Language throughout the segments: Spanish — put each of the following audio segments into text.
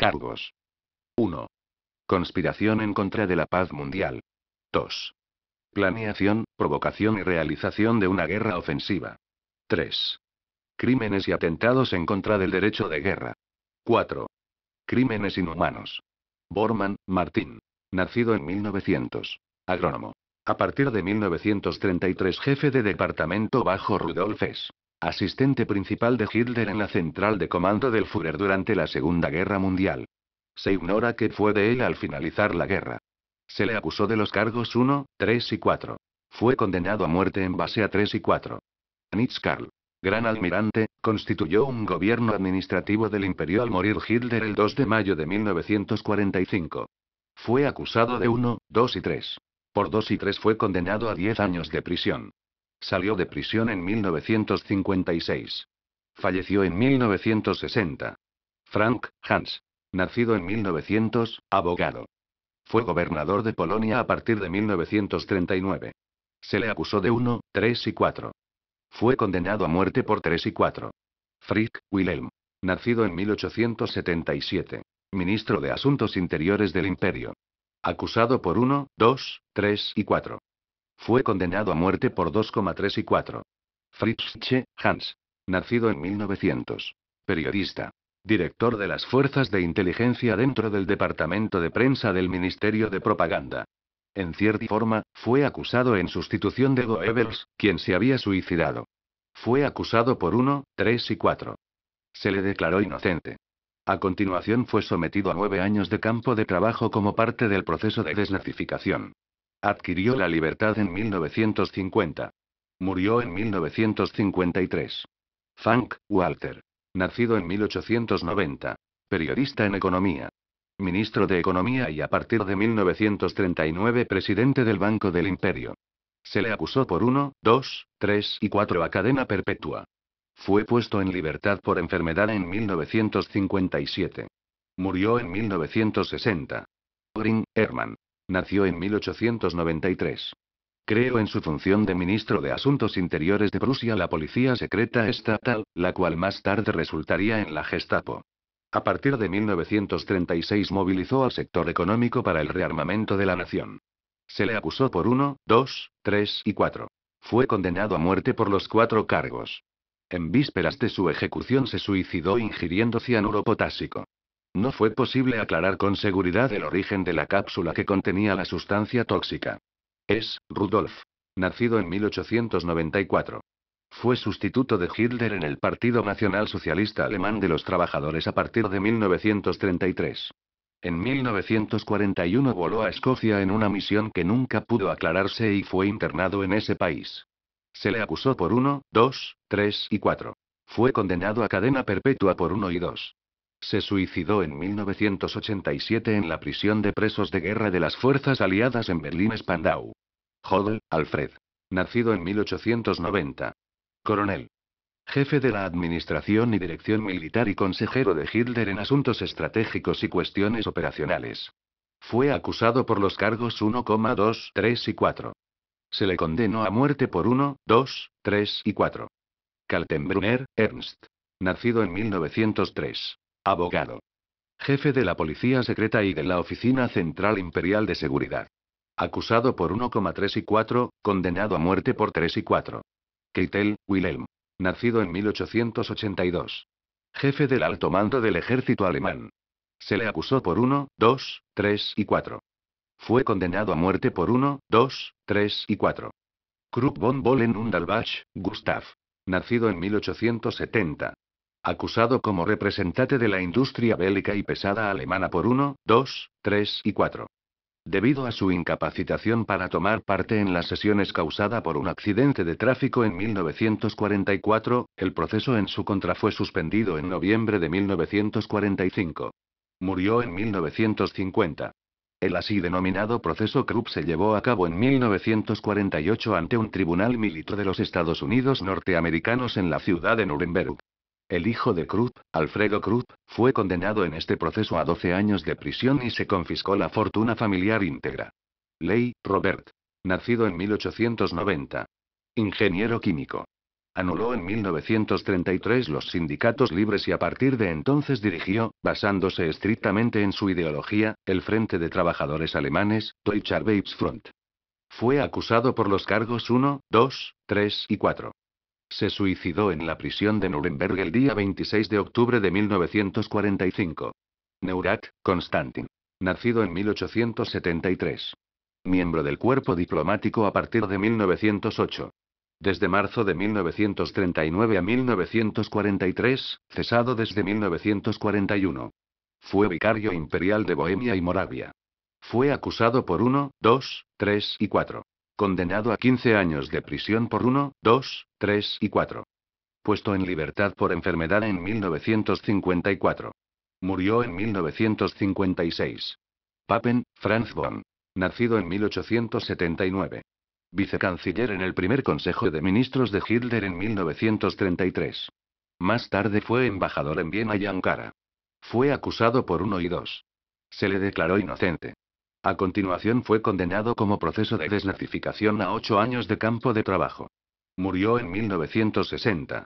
Cargos. 1. Conspiración en contra de la paz mundial. 2. Planeación, provocación y realización de una guerra ofensiva. 3. Crímenes y atentados en contra del derecho de guerra. 4. Crímenes inhumanos. Bormann, Martín. Nacido en 1900. Agrónomo. A partir de 1933 jefe de departamento bajo Rudolf Hess. Asistente principal de Hitler en la central de comando del Führer durante la Segunda Guerra Mundial. Se ignora qué fue de él al finalizar la guerra. Se le acusó de los cargos 1, 3 y 4. Fue condenado a muerte en base a 3 y 4. Nitz Karl. Gran almirante, constituyó un gobierno administrativo del imperio al morir Hitler el 2 de mayo de 1945. Fue acusado de 1, 2 y 3. Por 2 y 3 fue condenado a 10 años de prisión. Salió de prisión en 1956. Falleció en 1960. Frank Hans. Nacido en 1900, abogado. Fue gobernador de Polonia a partir de 1939. Se le acusó de 1, 3 y 4. Fue condenado a muerte por 3 y 4. Frick, Wilhelm. Nacido en 1877. Ministro de Asuntos Interiores del Imperio. Acusado por 1, 2, 3 y 4. Fue condenado a muerte por 2,3 y 4. Fritzsche, Hans. Nacido en 1900. Periodista. Director de las fuerzas de inteligencia dentro del departamento de prensa del Ministerio de Propaganda. En cierta forma, fue acusado en sustitución de Goebbels, quien se había suicidado. Fue acusado por 1, 3 y 4. Se le declaró inocente. A continuación fue sometido a 9 años de campo de trabajo como parte del proceso de desnazificación. Adquirió la libertad en 1950. Murió en 1953. Frank Walter. Nacido en 1890. Periodista en economía. Ministro de Economía y a partir de 1939 presidente del Banco del Imperio. Se le acusó por 1, 2, 3 y 4 a cadena perpetua. Fue puesto en libertad por enfermedad en 1957. Murió en 1960. Göring, Hermann. Nació en 1893. Creó en su función de ministro de Asuntos Interiores de Prusia la policía secreta estatal, la cual más tarde resultaría en la Gestapo. A partir de 1936 movilizó al sector económico para el rearmamento de la nación. Se le acusó por 1, 2, 3 y 4. Fue condenado a muerte por los 4 cargos. En vísperas de su ejecución se suicidó ingiriendo cianuro potásico. No fue posible aclarar con seguridad el origen de la cápsula que contenía la sustancia tóxica. Es, Rudolf. Nacido en 1894. Fue sustituto de Hitler en el Partido Nacional Socialista Alemán de los Trabajadores a partir de 1933. En 1941 voló a Escocia en una misión que nunca pudo aclararse y fue internado en ese país. Se le acusó por 1, 2, 3 y 4. Fue condenado a cadena perpetua por 1 y 2. Se suicidó en 1987 en la prisión de presos de guerra de las fuerzas aliadas en Berlín-Spandau. Hodel, Alfred. Nacido en 1890. Coronel. Jefe de la Administración y Dirección Militar y consejero de Hitler en asuntos estratégicos y cuestiones operacionales. Fue acusado por los cargos 1, 2, 3 y 4. Se le condenó a muerte por 1, 2, 3 y 4. Kaltenbrunner, Ernst. Nacido en 1903. Abogado. Jefe de la Policía Secreta y de la Oficina Central Imperial de Seguridad. Acusado por 1,3 y 4, condenado a muerte por 3 y 4. Keitel, Wilhelm. Nacido en 1882. Jefe del alto mando del ejército alemán. Se le acusó por 1, 2, 3 y 4. Fue condenado a muerte por 1, 2, 3 y 4. Krupp von Bohlen und Albach, Gustav. Nacido en 1870. Acusado como representante de la industria bélica y pesada alemana por 1, 2, 3 y 4. Debido a su incapacitación para tomar parte en las sesiones causada por un accidente de tráfico en 1944, el proceso en su contra fue suspendido en noviembre de 1945. Murió en 1950. El así denominado proceso Krupp se llevó a cabo en 1948 ante un tribunal militar de los Estados Unidos norteamericanos en la ciudad de Nuremberg. El hijo de Krupp, Alfredo Krupp, fue condenado en este proceso a 12 años de prisión y se confiscó la fortuna familiar íntegra. Ley, Robert. Nacido en 1890. Ingeniero químico. Anuló en 1933 los sindicatos libres y a partir de entonces dirigió, basándose estrictamente en su ideología, el Frente de Trabajadores Alemanes, Deutscher Arbeitsfront. Fue acusado por los cargos 1, 2, 3 y 4. Se suicidó en la prisión de Nuremberg el día 26 de octubre de 1945. Neurat, Konstantin. Nacido en 1873. Miembro del cuerpo diplomático a partir de 1908. Desde marzo de 1939 a 1943, cesado desde 1941. Fue vicario imperial de Bohemia y Moravia. Fue acusado por 1, 2, 3 y 4. Condenado a 15 años de prisión por 1, 2, 3 y 4. Puesto en libertad por enfermedad en 1954. Murió en 1956. Papen, Franz von. Nacido en 1879. Vicecanciller en el primer Consejo de Ministros de Hitler en 1933. Más tarde fue embajador en Viena y Ankara. Fue acusado por 1 y 2. Se le declaró inocente. A continuación fue condenado como proceso de desnazificación a 8 años de campo de trabajo. Murió en 1960.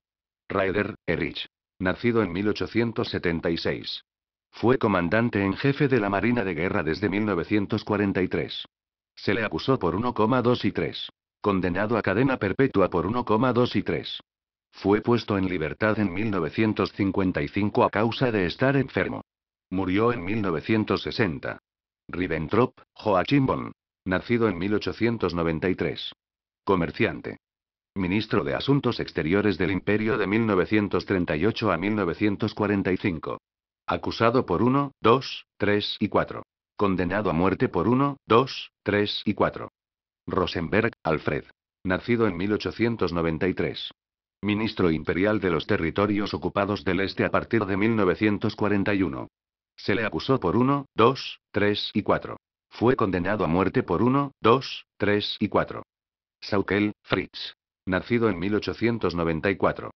Raeder, Erich. Nacido en 1876. Fue comandante en jefe de la Marina de Guerra desde 1943. Se le acusó por 1,2 y 3. Condenado a cadena perpetua por 1,2 y 3. Fue puesto en libertad en 1955 a causa de estar enfermo. Murió en 1960. Ribbentrop, Joachim von. Nacido en 1893. Comerciante. Ministro de Asuntos Exteriores del Imperio de 1938 a 1945. Acusado por 1, 2, 3 y 4. Condenado a muerte por 1, 2, 3 y 4. Rosenberg, Alfred. Nacido en 1893. Ministro imperial de los territorios ocupados del Este a partir de 1941. Se le acusó por 1, 2, 3 y 4. Fue condenado a muerte por 1, 2, 3 y 4. Saukel, Fritz. Nacido en 1894.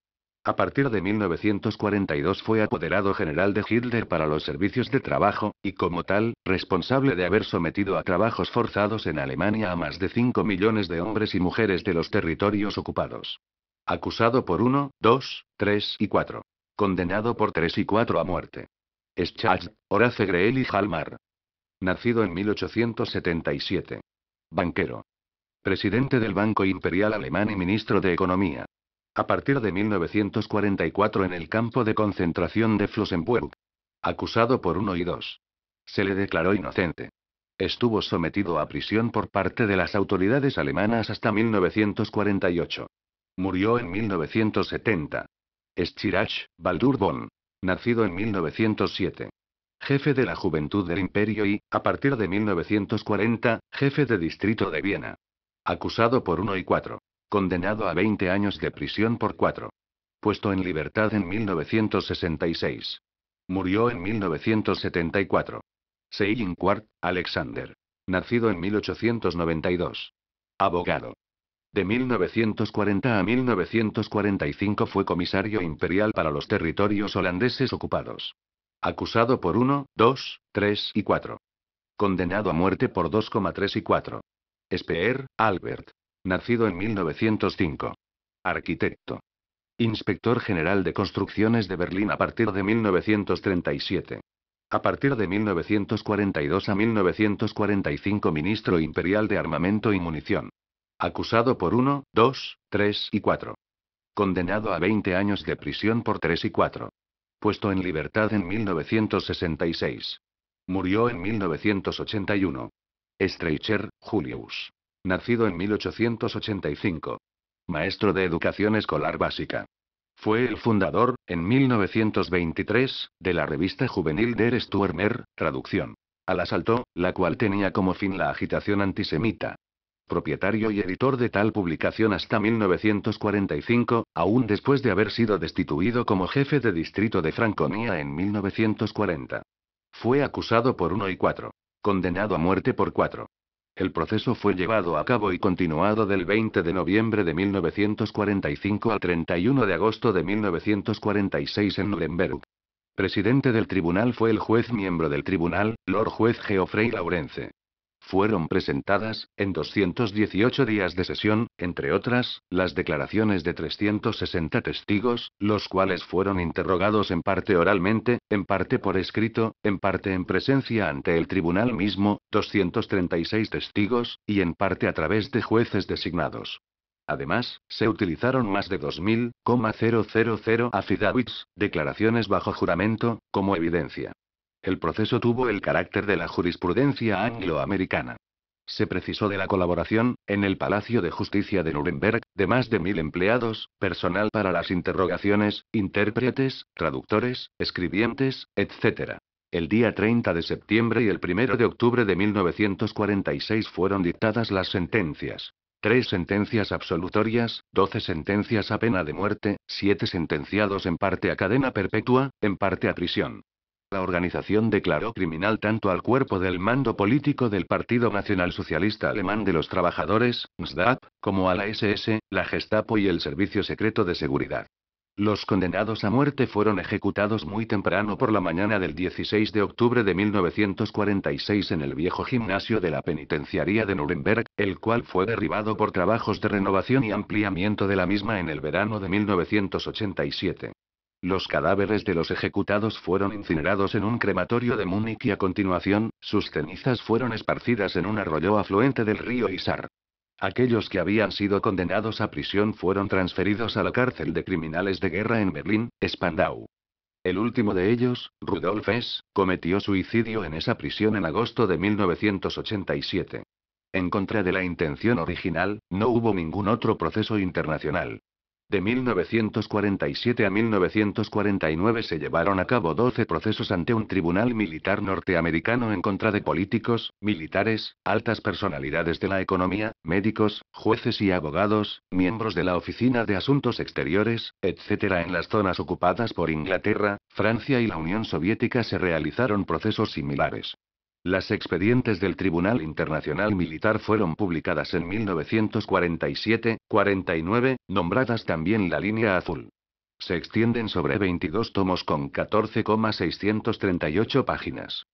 A partir de 1942 fue apoderado general de Hitler para los servicios de trabajo, y como tal, responsable de haber sometido a trabajos forzados en Alemania a más de 5 millones de hombres y mujeres de los territorios ocupados. Acusado por 1, 2, 3 y 4. Condenado por 3 y 4 a muerte. Schacht, Horace Greely y Hjalmar. Nacido en 1877. Banquero. Presidente del Banco Imperial Alemán y ministro de Economía. A partir de 1944 en el campo de concentración de Flossenbürg. Acusado por 1 y 2. Se le declaró inocente. Estuvo sometido a prisión por parte de las autoridades alemanas hasta 1948. Murió en 1970. Schirach, Baldur von. Nacido en 1907. Jefe de la Juventud del Imperio y, a partir de 1940, jefe de distrito de Viena. Acusado por 1 y 4. Condenado a 20 años de prisión por 4. Puesto en libertad en 1966. Murió en 1974. Seyinquart, Alexander. Nacido en 1892. Abogado. De 1940 a 1945 fue comisario imperial para los territorios holandeses ocupados. Acusado por 1, 2, 3 y 4. Condenado a muerte por 2,3 y 4. Speer, Albert. Nacido en 1905. Arquitecto. Inspector General de Construcciones de Berlín a partir de 1937. A partir de 1942 a 1945 Ministro Imperial de Armamento y Munición. Acusado por 1, 2, 3 y 4. Condenado a 20 años de prisión por 3 y 4. Puesto en libertad en 1966. Murió en 1981. Streicher, Julius. Nacido en 1885. Maestro de educación escolar básica. Fue el fundador, en 1923, de la revista juvenil Der Stürmer, traducción. Al asalto, la cual tenía como fin la agitación antisemita. Propietario y editor de tal publicación hasta 1945, aún después de haber sido destituido como jefe de distrito de Franconia en 1940. Fue acusado por 1 y 4. Condenado a muerte por 4. El proceso fue llevado a cabo y continuado del 20 de noviembre de 1945 al 31 de agosto de 1946 en Nuremberg. Presidente del tribunal fue el juez miembro del tribunal, Lord Juez Geoffrey Lawrence. fueron presentadas, en 218 días de sesión, entre otras, las declaraciones de 360 testigos, los cuales fueron interrogados en parte oralmente, en parte por escrito, en parte en presencia ante el tribunal mismo, 236 testigos, y en parte a través de jueces designados. Además, se utilizaron más de 2.000,000 affidavits, declaraciones bajo juramento, como evidencia. El proceso tuvo el carácter de la jurisprudencia angloamericana. Se precisó de la colaboración, en el Palacio de Justicia de Nuremberg, de más de 1.000 empleados, personal para las interrogaciones, intérpretes, traductores, escribientes, etc. El día 30 de septiembre y el 1 de octubre de 1946 fueron dictadas las sentencias. 3 sentencias absolutorias, 12 sentencias a pena de muerte, 7 sentenciados en parte a cadena perpetua, en parte a prisión. La organización declaró criminal tanto al cuerpo del mando político del Partido Nacionalsocialista Alemán de los Trabajadores, NSDAP, como a la SS, la Gestapo y el Servicio Secreto de Seguridad. Los condenados a muerte fueron ejecutados muy temprano por la mañana del 16 de octubre de 1946 en el viejo gimnasio de la penitenciaría de Nuremberg, el cual fue derribado por trabajos de renovación y ampliamiento de la misma en el verano de 1987. Los cadáveres de los ejecutados fueron incinerados en un crematorio de Múnich y a continuación, sus cenizas fueron esparcidas en un arroyo afluente del río Isar. Aquellos que habían sido condenados a prisión fueron transferidos a la cárcel de criminales de guerra en Berlín, Spandau. El último de ellos, Rudolf Hess, cometió suicidio en esa prisión en agosto de 1987. En contra de la intención original, no hubo ningún otro proceso internacional. De 1947 a 1949 se llevaron a cabo 12 procesos ante un tribunal militar norteamericano en contra de políticos, militares, altas personalidades de la economía, médicos, jueces y abogados, miembros de la Oficina de Asuntos Exteriores, etc. En las zonas ocupadas por Inglaterra, Francia y la Unión Soviética se realizaron procesos similares. Las expedientes del Tribunal Internacional Militar fueron publicadas en 1947-49, nombradas también la Línea Azul. Se extienden sobre 22 tomos con 14,638 páginas.